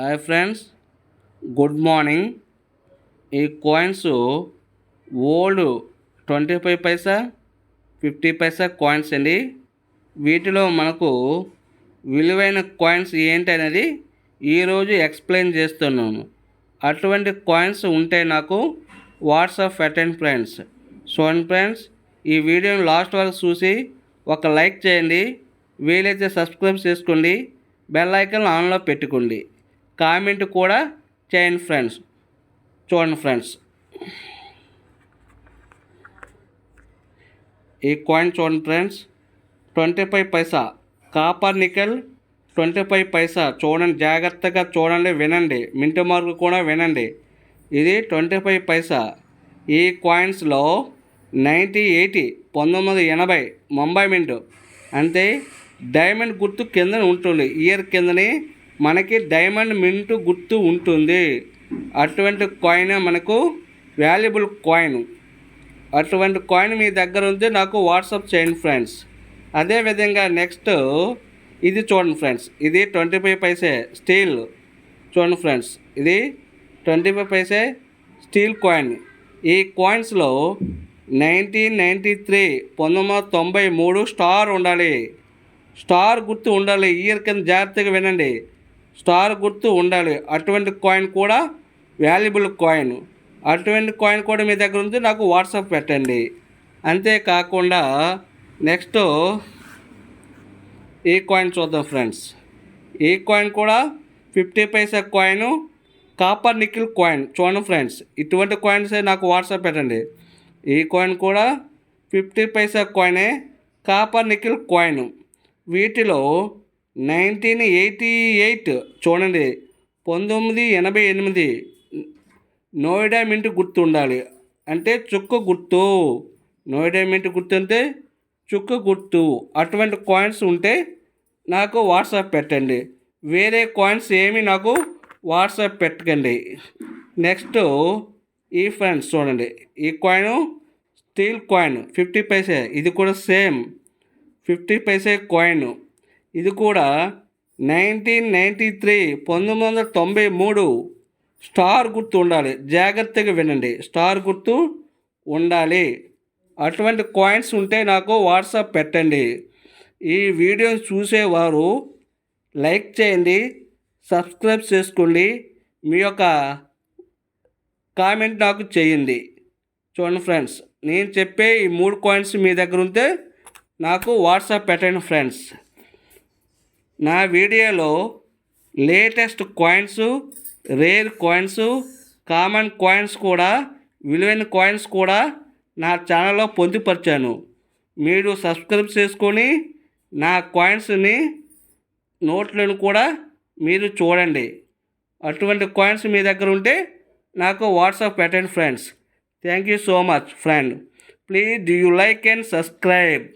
Hi friends, good morning. ఈ coins old 25 పైసా 50 పైసా coins అండి. వీటిలో మనకు విలువైన కాయిన్స్ ఏంటి అనేది ఈరోజు ఎక్స్ప్లెయిన్ చేస్తున్నాను. అటువంటి కాయిన్స్ ఉంటే నాకు వాట్సాప్ పెట్టండి ఫ్రెండ్స్. చూడండి ఫ్రెండ్స్, ఈ వీడియోని లాస్ట్ వరకు చూసి ఒక లైక్ చేయండి. వీలైతే సబ్స్క్రైబ్ చేసుకోండి. బెల్ ఐకాన్ ఆన్లో పెట్టుకోండి. కామెంట్ కూడా చేయండి ఫ్రెండ్స్. చూడండి ఫ్రెండ్స్, ఈ కాయిన్ చూడండి ఫ్రెండ్స్. 25 పైసా కాపర్ నికెల్ 25 పైసా. చూడండి, జాగ్రత్తగా చూడండి, వినండి, మింట్ మార్కు కూడా వినండి. ఇది 25 పైసా. ఈ కాయిన్స్లో 1980 ముంబై మింట్ అంటే డైమండ్ గుర్తు కింద ఉంటుంది. ఇయర్ కిందని మనకి డైమండ్ మింట్ గుర్తు ఉంటుంది. అటువంటి కాయిన్ మనకు వాల్యుబుల్ కాయిన్. అటువంటి కాయిన్ మీ దగ్గర ఉంటే నాకు వాట్సాప్ చేయండి ఫ్రెండ్స్. అదేవిధంగా నెక్స్ట్ ఇది చూడండి ఫ్రెండ్స్. ఇది 25 పైసే స్టీల్. చూడండి ఫ్రెండ్స్, ఇది 25 పైసే స్టీల్ కాయిన్. ఈ కాయిన్స్లో 1993 స్టార్ ఉండాలి. స్టార్ గుర్తు ఉండాలి. ఇయర్ కింద జాగ్రత్తగా వినండి, స్టార్ గుర్తు ఉండాలి. అటువంటి కాయిన్ కూడా వాల్యుబుల్ కాయిన్. అటువంటి కాయిన్ కూడా మీ దగ్గర ఉంది, నాకు వాట్సాప్ పెట్టండి. అంతేకాకుండా నెక్స్ట్ ఈ కాయిన్ చూద్దాం ఫ్రెండ్స్. ఈ కాయిన్ కూడా 50 పైసా కాయిన్, కాపర్ నికిల్ కాయిన్. చూడండి ఫ్రెండ్స్, ఇటువంటి కాయిన్స్ నాకు వాట్సాప్ పెట్టండి. ఈ కాయిన్ కూడా 50 పైసా కాయినే, కాపర్ నికిల్ కాయిన్. వీటిలో 1988 చూడండి, 1988 నోయిడా మింట్ గుర్తు ఉండాలి. అంటే చుక్క గుర్తు. నోయిడా మింట్ గుర్తు అంటే చుక్క గుర్తు. అటువంటి కాయిన్స్ ఉంటే నాకు వాట్సాప్ పెట్టండి. వేరే కాయిన్స్ ఏమి నాకు వాట్సాప్ పెట్టకండి. నెక్స్ట్ ఈ ఫ్రెండ్స్ చూడండి, ఈ కాయిన్ స్టీల్ కాయిన్ 50 పైసే. ఇది కూడా సేమ్ 50 పైసే కాయిన్. ఇది కూడా 1993 స్టార్ గుర్తు ఉండాలి. జాగ్రత్తగా వినండి, స్టార్ గుర్తు ఉండాలి. అటువంటి కాయిన్స్ ఉంటే నాకు వాట్సాప్ పెట్టండి. ఈ వీడియోని చూసేవారు లైక్ చేయండి, సబ్స్క్రైబ్ చేసుకోండి, మీ యొక్క కామెంట్ నాకు చేయండి. చూడండి ఫ్రెండ్స్, నేను చెప్పే ఈ 3 కాయిన్స్ మీ దగ్గర ఉంటే నాకు వాట్సాప్ పెట్టండి ఫ్రెండ్స్. నా వీడియోలో latest coins, rare coins, common coins కూడా, విలువైన కాయిన్స్ కూడా నా ఛానల్లో పొందుపరిచాను. మీరు సబ్స్క్రైబ్ చేసుకొని నా కాయిన్స్ని, నోట్లను కూడా మీరు చూడండి. అటువంటి కాయిన్స్ మీ దగ్గర ఉంటే నాకు వాట్సాప్ పెట్టండి friends. Thank you so much friend. Please do you like and subscribe.